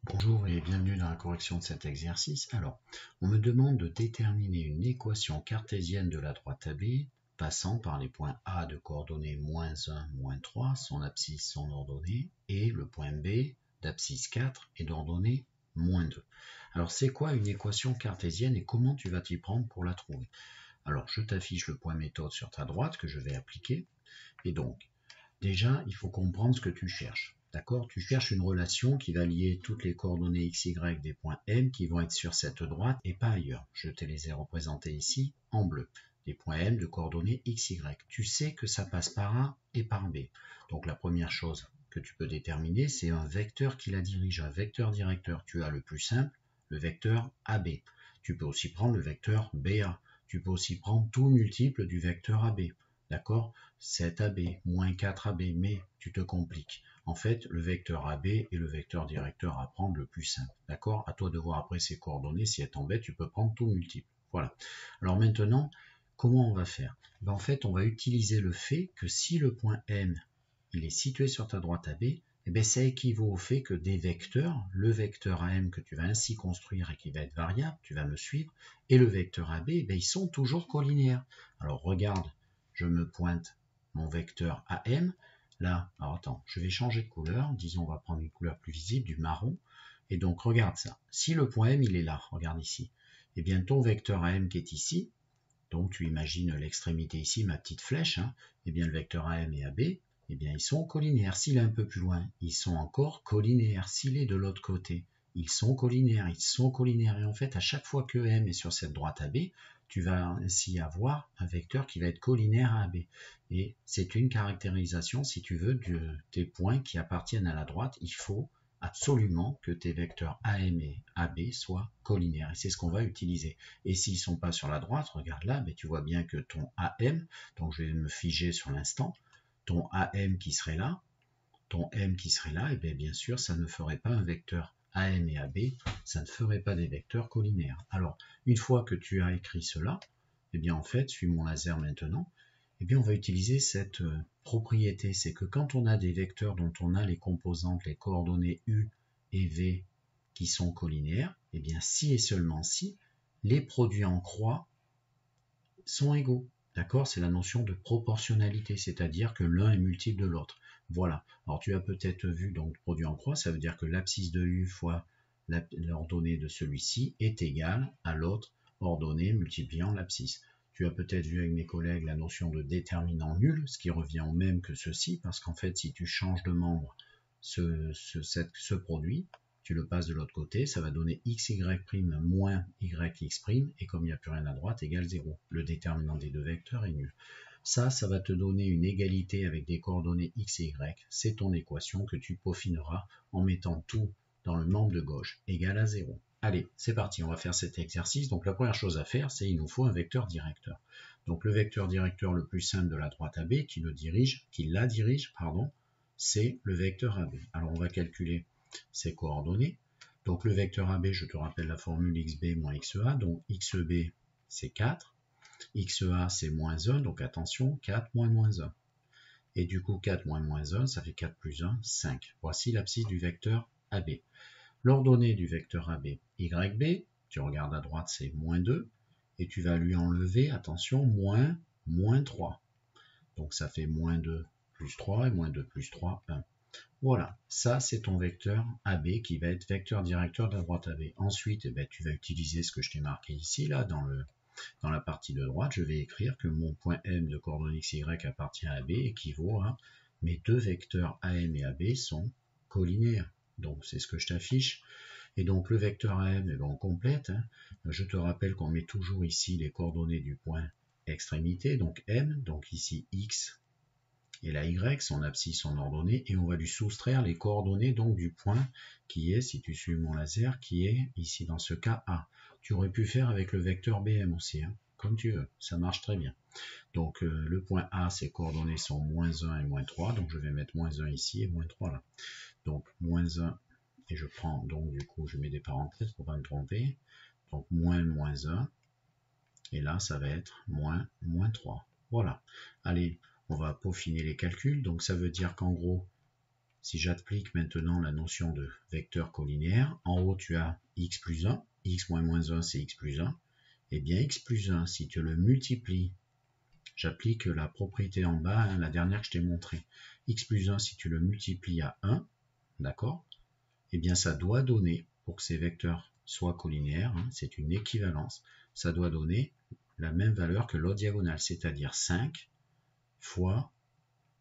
Bonjour et bienvenue dans la correction de cet exercice. Alors, on me demande de déterminer une équation cartésienne de la droite AB passant par les points A de coordonnées -1, -3, son abscisse, son ordonnée, et le point B d'abscisse 4 et d'ordonnée -2. Alors, c'est quoi une équation cartésienne et comment tu vas t'y prendre pour la trouver? Alors, je t'affiche le point méthode sur ta droite que je vais appliquer. Et donc, déjà, il faut comprendre ce que tu cherches. D'accord? Tu cherches une relation qui va lier toutes les coordonnées x, y des points M qui vont être sur cette droite et pas ailleurs. Je te les ai représentés ici en bleu. Des points M de coordonnées x, y. Tu sais que ça passe par A et par B. Donc la première chose que tu peux déterminer, c'est un vecteur qui la dirige, un vecteur directeur. Tu as le plus simple, le vecteur AB. Tu peux aussi prendre le vecteur BA. Tu peux aussi prendre tout multiple du vecteur AB. D'accord? 7AB, moins 4AB, mais tu te compliques. En fait, le vecteur AB est le vecteur directeur à prendre le plus simple. D'accord? À toi de voir après ces coordonnées. Si elles t'embêtent, tu peux prendre tout multiple. Voilà. Alors maintenant, comment on va faire? En fait, on va utiliser le fait que si le point M il est situé sur ta droite AB, eh bien, ça équivaut au fait que des vecteurs, le vecteur AM que tu vas ainsi construire et qui va être variable, tu vas me suivre, et le vecteur AB, eh bien, ils sont toujours collinéaires. Alors regarde, je me pointe mon vecteur AM, là, alors attends, je vais changer de couleur, disons on va prendre une couleur plus visible, du marron, et donc regarde ça, si le point M il est là, regarde ici, et bien ton vecteur AM qui est ici, donc tu imagines l'extrémité ici, ma petite flèche, et bien le vecteur AM et AB, eh bien ils sont collinéaires. S'il est un peu plus loin, ils sont encore collinéaires. S'il est de l'autre côté, ils sont collinéaires, Et en fait, à chaque fois que M est sur cette droite AB, tu vas ainsi avoir un vecteur qui va être collinaire à AB. Et c'est une caractérisation, si tu veux, des points qui appartiennent à la droite. Il faut absolument que tes vecteurs AM et AB soient collinaires. Et c'est ce qu'on va utiliser. Et s'ils ne sont pas sur la droite, regarde là, tu vois bien que ton AM, donc je vais me figer sur l'instant, ton AM qui serait là, ton M qui serait là, et bien sûr, ça ne ferait pas un vecteur AM et AB, ça ne ferait pas des vecteurs collinaires. Alors, une fois que tu as écrit cela, et bien en fait, suis mon laser maintenant, et bien on va utiliser cette propriété, c'est que quand on a des vecteurs dont on a les composantes, les coordonnées U et V qui sont collinaires, et bien si et seulement si, les produits en croix sont égaux. D'accord? C'est la notion de proportionnalité, c'est-à-dire que l'un est multiple de l'autre. Voilà. Alors tu as peut-être vu donc produit en croix, ça veut dire que l'abscisse de U fois l'ordonnée de celui-ci est égale à l'autre ordonnée multipliant l'abscisse. Tu as peut-être vu avec mes collègues la notion de déterminant nul, ce qui revient au même que ceci, parce qu'en fait si tu changes de membre ce produit, tu le passes de l'autre côté, ça va donner xy' moins yx', et comme il n'y a plus rien à droite, égale 0. Le déterminant des deux vecteurs est nul. Ça va te donner une égalité avec des coordonnées x et y. C'est ton équation que tu peaufineras en mettant tout dans le membre de gauche, égal à 0. Allez, c'est parti, on va faire cet exercice. Donc la première chose à faire, c'est qu'il nous faut un vecteur directeur. Donc le vecteur directeur le plus simple de la droite AB, qui la dirige, c'est le vecteur AB. Alors on va calculer ses coordonnées. Donc le vecteur AB, je te rappelle la formule xb moins xa, donc xb c'est 4, xa c'est moins 1, donc attention, 4 moins moins 1. Et du coup 4 moins moins 1, ça fait 4 plus 1, 5. Voici l'abscisse du vecteur AB. L'ordonnée du vecteur AB, yb, tu regardes à droite, c'est moins 2, et tu vas lui enlever, attention, moins 3. Donc ça fait moins 2 plus 3, et moins 2 plus 3, 1. Voilà, ça c'est ton vecteur AB qui va être vecteur directeur de la droite AB. Ensuite, tu vas utiliser ce que je t'ai marqué ici, là, dans la partie de droite. Je vais écrire que mon point M de coordonnées XY appartient à AB équivaut à mes deux vecteurs AM et AB sont collinaires. Donc c'est ce que je t'affiche. Et donc le vecteur AM, on complète. Je te rappelle qu'on met toujours ici les coordonnées du point extrémité, donc M, donc ici X, et la Y, son abscisse, son ordonnée, et on va lui soustraire les coordonnées donc du point qui est, si tu suis mon laser, qui est ici dans ce cas A. Tu aurais pu faire avec le vecteur BM aussi, comme tu veux, ça marche très bien. Donc le point A, ses coordonnées sont moins 1 et moins 3, donc je vais mettre moins 1 ici et moins 3 là. Donc moins 1, et je prends, donc du coup je mets des parenthèses pour ne pas me tromper, donc moins 1, et là ça va être moins 3. Voilà, allez, on va peaufiner les calculs, donc ça veut dire qu'en gros, Si j'applique maintenant la notion de vecteur collinéaire, en haut tu as x plus 1, x moins moins 1 c'est x plus 1, et bien x plus 1, si tu le multiplies, j'applique la propriété en bas, hein, la dernière que je t'ai montrée, x plus 1 si tu le multiplies à 1, d'accord, et bien ça doit donner, pour que ces vecteurs soient collinéaires, hein, c'est une équivalence, ça doit donner la même valeur que l'autre diagonale, c'est-à-dire 5 fois,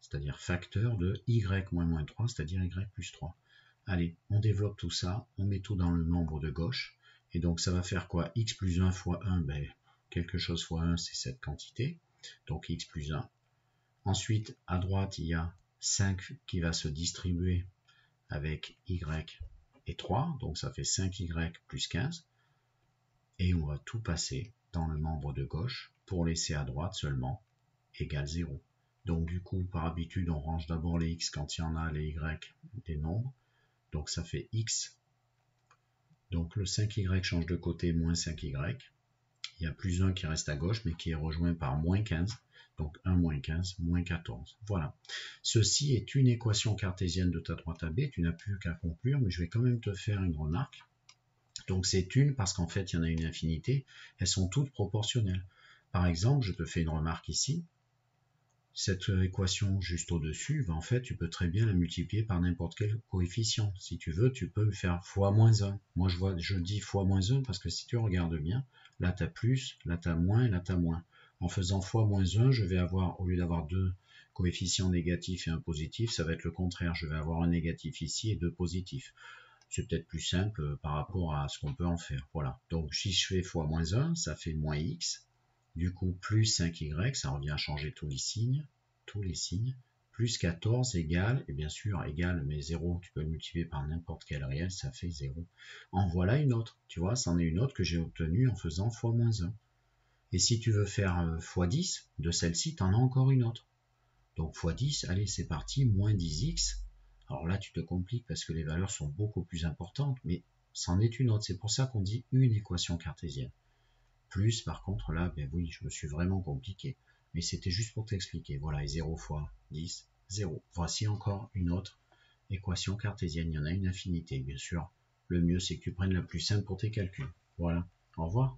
c'est-à-dire facteur de y moins moins 3, c'est-à-dire y plus 3. Allez, on développe tout ça, on met tout dans le membre de gauche, et donc ça va faire quoi? X plus 1 fois 1, ben, quelque chose fois 1, c'est cette quantité, donc x plus 1. Ensuite, à droite, il y a 5 qui va se distribuer avec y et 3, donc ça fait 5y plus 15, et on va tout passer dans le membre de gauche pour laisser à droite seulement égale 0. Donc du coup, par habitude, on range d'abord les x quand il y en a, les y des nombres. Donc ça fait x. Donc le 5y change de côté, moins 5y. Il y a plus 1 qui reste à gauche, mais qui est rejoint par moins 15. Donc 1 moins 15, moins 14. Voilà. Ceci est une équation cartésienne de ta droite AB. Tu n'as plus qu'à conclure, mais je vais quand même te faire une remarque. Donc c'est une parce qu'en fait, il y en a une infinité. Elles sont toutes proportionnelles. Par exemple, je te fais une remarque ici. Cette équation juste au-dessus, en fait, tu peux très bien la multiplier par n'importe quel coefficient. Si tu veux, tu peux faire fois moins 1. Moi, je dis fois moins 1 parce que si tu regardes bien, là, tu as plus, là, tu as moins, là, tu as moins. En faisant fois moins 1, je vais avoir, au lieu d'avoir deux coefficients négatifs et un positif, ça va être le contraire. Je vais avoir un négatif ici et deux positifs. C'est peut-être plus simple par rapport à ce qu'on peut en faire. Voilà. Donc, si je fais fois moins 1, ça fait moins x. Du coup, plus 5y, ça revient à changer tous les signes, plus 14 égale, et bien sûr, égale, mais 0, tu peux le multiplier par n'importe quel réel, ça fait 0. En voilà une autre, tu vois, c'en est une autre que j'ai obtenue en faisant fois moins 1. Et si tu veux faire fois 10, de celle-ci, tu en as encore une autre. Donc fois 10, allez, c'est parti, moins 10x. Alors là, tu te compliques parce que les valeurs sont beaucoup plus importantes, mais c'en est une autre. C'est pour ça qu'on dit une équation cartésienne. Plus, par contre, là, ben oui, je me suis vraiment compliqué. Mais c'était juste pour t'expliquer. Voilà, et 0 fois 10, 0. Voici encore une autre équation cartésienne. Il y en a une infinité, bien sûr. Le mieux, c'est que tu prennes la plus simple pour tes calculs. Voilà. Au revoir.